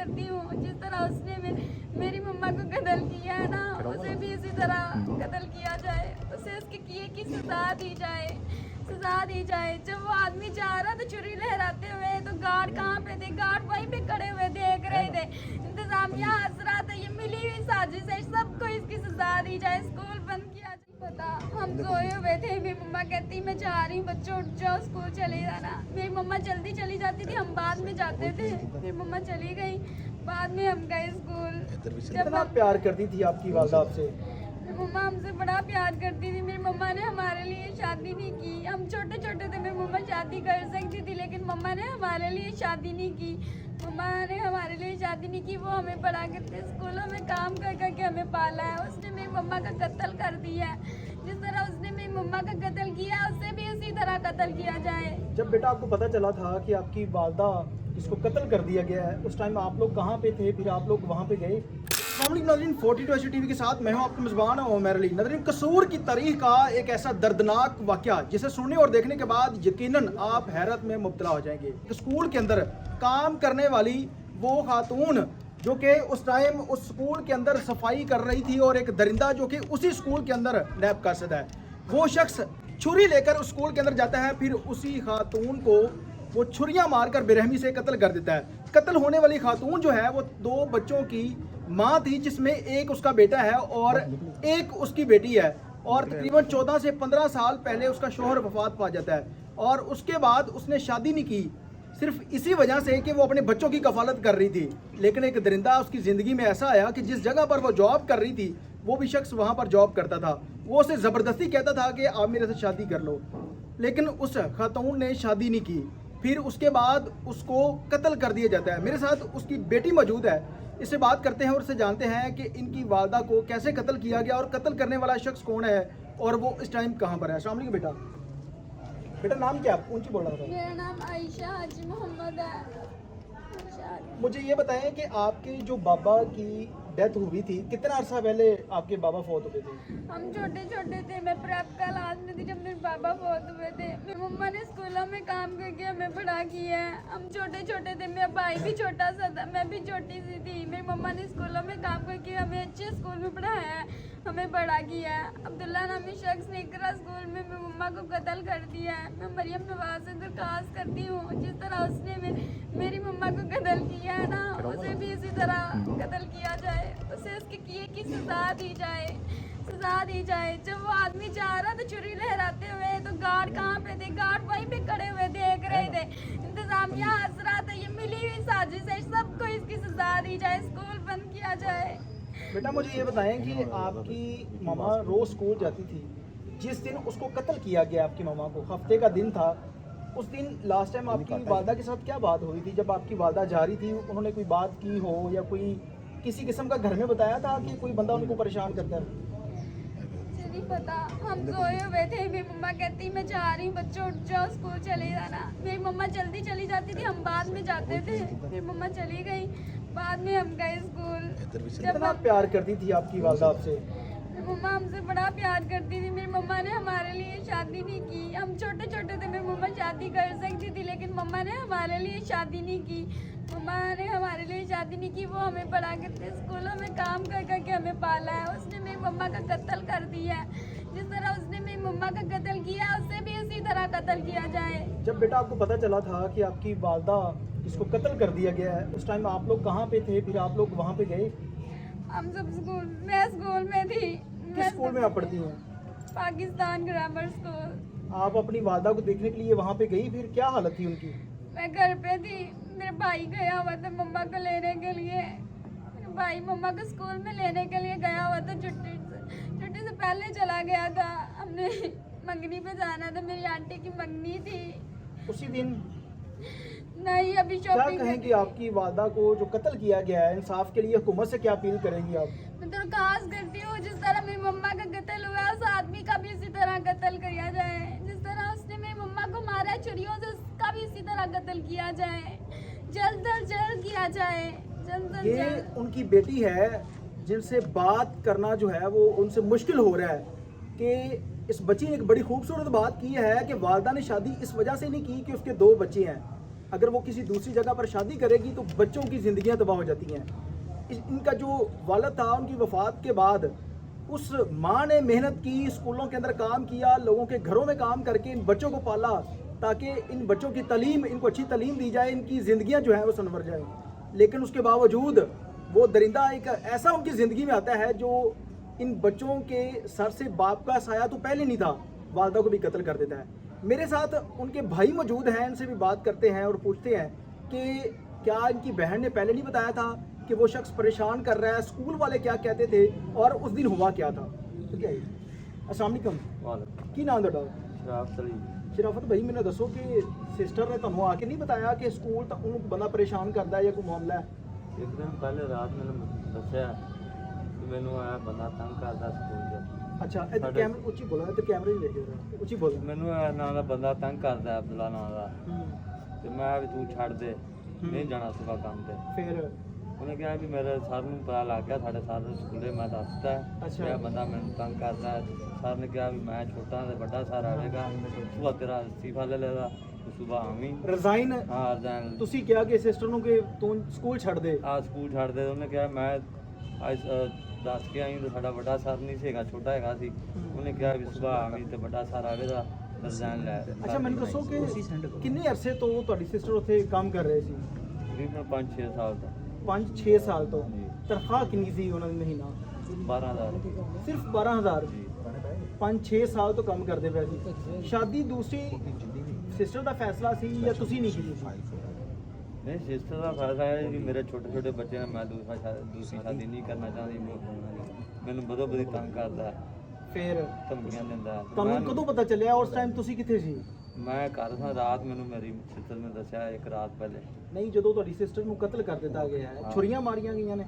करती हूँ, जिस तरह उसने मेरी मम्मा को कत्ल किया है ना, उसे भी इसी तरह कत्ल किया जाए, उसे उसके किए की सजा दी जाए, सजा दी जाए। जब वो आदमी जा रहा था छुरी लहराते हुए, तो गार्ड कहाँ पे थे? गार्ड वहीं पे खड़े हुए देख रहे थे। इंतजामिया हंस रहा था, ये मिली हुई साजिश है, सबको इसकी सजा दी जाए, स्कूल बंद किया जाए। पता हम सोए हुए थे, मेरी मम्मा कहती मैं जा रही हूँ, बच्चों उठ जाओ, स्कूल चले जाना। मेरी मम्मा जल्दी चली जाती थी, हम बाद में जाते थे। मेरी मम्मा चली गई, बाद में हम गए स्कूल। जब कितना प्यार करती थी आपकी वालदा आपसे? मेरी मम्मा हमसे बड़ा प्यार करती थी। मेरी मम्मा ने हमारे लिए शादी नहीं की, हम छोटे छोटे थे, मेरी मम्मा शादी कर सकती थी, लेकिन मम्मा ने हमारे लिए शादी नहीं की। मम्मा ने हमारे लिए शादी नहीं की, वो हमें पढ़ा करके स्कूलों में काम कर करके हमें पाला है। उसने मेरी मम्मा का कत्ल कर दिया है, जिस तरह उसने मेरी मम्मा का कत्ल किया, उससे भी उसी तरह कत्ल किया जाए। जब बेटा आपको पता चला था कि आपकी वालदा इसको कत्ल कर दिया गया है, उस टाइम आप लोग कहाँ पे थे? फिर आप लोग वहाँ पे गए? नाज़रीन, 42 टीवी के साथ मैं हूँ आपका मेज़बान उमर अली। नाज़रीन, कसूर की तारीख का एक ऐसा दर्दनाक वाक़या जिसे सुनने और देखने के बाद यकीनन आप हैरत में मुब्तला हो जाएंगे। स्कूल के अंदर काम करने वाली वो खातून जो कि उस टाइम उस स्कूल के अंदर सफाई कर रही थी, और एक दरिंदा जो कि उसी स्कूल के अंदर नैब कासिद है, वो शख्स छुरी लेकर उस स्कूल के अंदर जाता है, फिर उसी खातून को वो छुरियां मारकर बेरहमी से कत्ल कर देता है। कत्ल होने वाली खातून जो है वो 2 बच्चों की माँ थी, जिसमें एक उसका बेटा है और एक उसकी बेटी है, और तकरीबन 14 से 15 साल पहले उसका शोहर वफात पा जाता है, और उसके बाद उसने शादी नहीं की, सिर्फ इसी वजह से कि वो अपने बच्चों की कफालत कर रही थी। लेकिन एक दरिंदा उसकी ज़िंदगी में ऐसा आया कि जिस जगह पर वो जॉब कर रही थी, वो भी शख्स वहाँ पर जॉब करता था। वो उसे ज़बरदस्ती कहता था कि आप मेरे से शादी कर लो, लेकिन उस खातून ने शादी नहीं की। फिर उसके बाद उसको कत्ल कर दिया जाता है। मेरे साथ उसकी बेटी मौजूद है, इससे बात करते हैं और उससे जानते हैं कि इनकी वालदा को कैसे कत्ल किया गया और कत्ल करने वाला शख्स कौन है और वो इस टाइम कहाँ पर है। अस्सलाम वालेकुम बेटा। बेटा नाम क्या है? ऊंची बोलना था। मेरा नाम आयशा हाजी मोहम्मद है। मुझे ये बताएं कि आपके जो बाबा की डेथ हुई थी, कितना अर्सा पहले आपके बाबा फौत हुए थे? हम छोटे छोटे थे, मैं प्रेप क्लास में थी जब मेरे पापा फौत हुए थे। मेरी मम्मा ने स्कूलों में काम करके हमें पढ़ा किया है। हम छोटे छोटे थे, मेरा भाई भी छोटा सा था, मैं भी छोटी सी थी। मेरी मम्मा ने स्कूलों में काम करके हमें अच्छे स्कूल में पढ़ाया है, हमें बड़ा किया है। अब्दुल्ला नामी शख्स ने इकरा स्कूल में मेरी मम्मा को कत्ल कर दिया है। मैं मरियम नवाज से दरख्वास्त करती हूँ, जिस तरह उसने मेरी मम्मा को कत्ल किया है ना, उसे भी इसी तरह कत्ल किया जाए, उसे उसके किए की सजा दी जाए, सजा दी जाए। जब वो आदमी जा रहा था छुरी लहराते हुए, तो गार्ड कहाँ पे थे? गार्ड वहीं पे खड़े हुए देख रहे थे। इंतजामिया हंस रहा था, ये मिली हुई साजिश है, सबको इसकी सजा दी जाए, स्कूल बंद किया जाए। बेटा मुझे ये बताएं कि आपकी मामा रोज स्कूल जाती थी, जिस दिन उसको कत्ल किया गया आपकी मामा को, हफ्ते का दिन था, उस दिन लास्ट टाइम आपकी वालदा के साथ क्या बात हुई थी? जब आपकी वालदा जा रही थी, उन्होंने कोई बात की हो या कोई किसी किस्म का घर में बताया था कि कोई बंदा उनको परेशान करता है? नहीं पता, हम सोए हुए थे, मेरी मम्मा कहती मैं जा रही हूँ, बच्चों उठ जाओ, स्कूल चले जाना। मेरी मम्मा जल्दी चली जाती थी, हम बाद में जाते थे। मेरी मम्मा चली गई, बाद में हम गए स्कूल। कितना प्यार करती थी आपकी वालदा आपसे? मेरी मम्मा हमसे बड़ा प्यार करती थी। मेरी मम्मा ने हमारे लिए शादी नहीं की, हम छोटे छोटे थे, मेरी मम्मा शादी कर सकती थी, लेकिन मम्मा ने हमारे लिए शादी नहीं की। मम्मा ने हमारे लिए शादी नहीं की, वो हमें पढ़ा करके स्कूलों में काम कर करके हमें पाला है। उसने मेरी मम्मा का कत्ल कर दिया है, जिस तरह उसने मेरी मम्मा का कत्ल किया, उससे भी उसी तरह कत्ल किया जाए। जब बेटा आपको पता चला था कि आपकी वालदा इसको कत्ल कर दिया गया है, उस टाइम आप लोग कहाँ पे थे? फिर आप लोग वहाँ पे गए? हम सब स्कूल, मैं स्कूल में थी। किस स्कूल में आप पढ़ती हैं? Pakistan grammar school. आप अपनी वालदा को देखने के लिए वहाँ पे गई, फिर क्या हालत थी उनकी? मैं घर पे थी, मेरा भाई गया हुआ था मम्मा को लेने के लिए। मेरा भाई मम्मा को स्कूल में लेने के लिए गया हुआ था, छुट्टी से पहले चला गया था। हमने मंगनी पे जाना था, मेरी आंटी की मंगनी थी उसी दिन। नहीं, अभी क्या शॉपिंग। कहेंगी आपकी वालदा को जो कत्ल किया गया है, इंसाफ के लिए हुकूमत से क्या अपील करेंगी आप? मैं दरख्वास्त करती हूँ, जिस तरह मेरी मम्मा का कत्ल हुआ है, उस आदमी का भी इसी तरह कत्ल किया जाए। जिस तरह उसने मेरी मम्मा को मारा है छुरियों से, उसका भी इसी तरह कत्ल किया जाए, जल्द से जल्द किया जाए, जल्द से ये जल्द। उनकी बेटी है जिनसे बात करना जो है वो उनसे मुश्किल हो रहा है कि इस बच्ची ने एक बड़ी खूबसूरत बात की है कि वालदा ने शादी इस वजह से नहीं की कि उसके 2 बच्चे हैं, अगर वो किसी दूसरी जगह पर शादी करेगी तो बच्चों की ज़िंदगियां तबाह हो जाती हैं। इनका जो वालिद था, उनकी वफ़ात के बाद उस माँ ने मेहनत की, स्कूलों के अंदर काम किया, लोगों के घरों में काम करके इन बच्चों को पाला ताकि इन बच्चों की तालीम, इनको अच्छी तालीम दी जाए, इनकी ज़िंदगियां जो हैं वो संवर जाए। लेकिन उसके बावजूद वो दरिंदा एक ऐसा उनकी ज़िंदगी में आता है जो इन बच्चों के सर से बाप का साया तो पहले नहीं था, वालदा को भी कत्ल कर देता है। मेरे साथ उनके भाई मौजूद हैं, इनसे भी बात करते हैं और पूछते हैं कि क्या इनकी बहन ने पहले नहीं बताया था कि वो शख्स परेशान कर रहा है, स्कूल वाले क्या कहते थे और उस दिन हुआ क्या था। तो क्या है? अस्सलाम वालेकुम, की नाम ਤੁਹਾਡਾ? शराफत अली। शराफत भाई, मैंने दसो कि सिस्टर ने ਤੁਹਾਨੂੰ आके नहीं बताया कि स्कूल तक उन्होंने बंदा परेशान करता है या कोई मामला है? एक दिन पहले रात मैंने दसिया कि मैनू आया बंदा तंग करता स्कूल च। अच्छा, इधर कैमरे उच्ची बोलो, इधर कैमरे नहीं देखे रहे, उच्ची बोलो। मैनू नाम का बंदा तंग करता अब्दुल्ला नाम का, ਤੇ ਮੈਂ ਵੀ ਤੂੰ ਛੱਡ ਦੇ, ਨਹੀਂ ਜਾਣਾ ਸੁਬਾ ਕੰਮ ਤੇ। फिर ਉਹਨੇ ਕਿਹਾ ਵੀ ਮੇਰੇ ਸਰ ਨੂੰ ਪਤਾ ਲੱਗ ਗਿਆ, ਸਾਡੇ ਸਰ ਨੂੰ ਸਕੂਲੇ ਮੈਂ ਦੱਸਤਾ ਅੱਛਾ। ਕਿ ਇਹ ਬੰਦਾ ਮੈਨੂੰ ਤੰਗ ਕਰਦਾ ਹੈ। ਸਰ ਨੇ ਕਿਹਾ ਵੀ ਮੈਂ ਛੋਟਾ ਤੇ ਵੱਡਾ ਸਰ ਆਵੇਗਾ, ਸੁਬਾ ਤੇਰਾ ਅਸਤੀਫਾ ਲੈ ਲੈਦਾ, ਤੂੰ ਸੁਬਾ ਆਵੀਂ। ਰਿਜ਼ਾਈਨ ਹਾਂ ਰਜ਼ਾਨ ਤੁਸੀਂ ਕਿਹਾ ਕਿ ਸਿਸਟਰ ਨੂੰ ਕਿ ਤੂੰ ਸਕੂਲ ਛੱਡ ਦੇ। ਆ ਸਕੂਲ ਛੱਡ ਦੇ। ਉਹਨੇ ਕਿਹਾ ਮੈਂ ਅੱਜ ਦੱਸ ਕੇ ਆਈ ਤਾਂ ਸਾਡਾ ਵੱਡਾ ਸਰ ਨਹੀਂ ਸੀਗਾ, ਛੋਟਾ ਹੈਗਾ ਸੀ। ਉਹਨੇ ਕਿਹਾ ਵੀ ਸੁਬਾ ਆਵੀਂ ਤੇ ਵੱਡਾ ਸਰ ਆਵੇਗਾ, ਰਜ਼ਾਨ ਲੈ। ਅੱਛਾ, ਮੈਨੂੰ ਦੱਸੋ ਕਿ ਕਿੰਨੇ ਅਰਸੇ ਤੋਂ ਤੁਹਾਡੀ ਸਿਸਟਰ ਉੱਥੇ ਕੰਮ ਕਰ ਰਹੇ ਸੀ? ਤਕਰੀਬਨ 5-6 ਸਾਲ ਦਾ। 5-6 ਸਾਲ ਤੋਂ। ਤਨਖਾਹ ਕਿੰਨੀ ਸੀ ਉਹਨਾਂ ਦੀ ਮਹੀਨਾ? 12,000 ਸਿਰਫ 12,000। ਜੀ। 5-6 ਸਾਲ ਤੋਂ ਕੰਮ ਕਰਦੇ ਪਏ ਸੀ। ਸ਼ਾਦੀ ਦੂਸਰੀ ਸਿਸਟਰ ਦਾ ਫੈਸਲਾ ਸੀ ਜਾਂ ਤੁਸੀਂ ਨਹੀਂ ਕੀਤੀ ਸੀ? ਨਹੀਂ, ਸਿਸਟਰ ਦਾ ਫਾਇਦਾ ਹੈ ਕਿ ਮੇਰੇ ਛੋਟੇ ਛੋਟੇ ਬੱਚੇ ਨੇ, ਮੈਂ ਦੂਸਰੀ ਸ਼ਾਦੀ ਨਹੀਂ ਕਰਨਾ ਚਾਹੁੰਦੀ। ਮੈਨੂੰ ਬਦੋ ਬਦੀ ਤੰਗ ਕਰਦਾ, ਫਿਰ ਧਮਕੀਆਂ ਦਿੰਦਾ। ਤੁਹਾਨੂੰ ਕਦੋਂ ਪਤਾ ਚੱਲਿਆ? ਉਸ ਟਾਈਮ ਤੁਸੀਂ ਕਿੱਥੇ ਸੀ? ਮੈਂ ਘਰ ਸਾਂ, ਰਾਤ ਮੈਨੂੰ ਮੇਰੀ ਸਿਸਟਰ ਨੇ ਦੱਸਿਆ, ਇੱਕ ਰਾਤ ਪਹਿਲੇ। ਨਹੀਂ, ਜਦੋਂ ਤੁਹਾਡੀ ਸਿਸਟਰ ਨੂੰ ਕਤਲ ਕਰ ਦਿੱਤਾ ਗਿਆ ਹੈ, ਛੁਰੀਆਂ ਮਾਰੀਆਂ ਗਈਆਂ ਨੇ।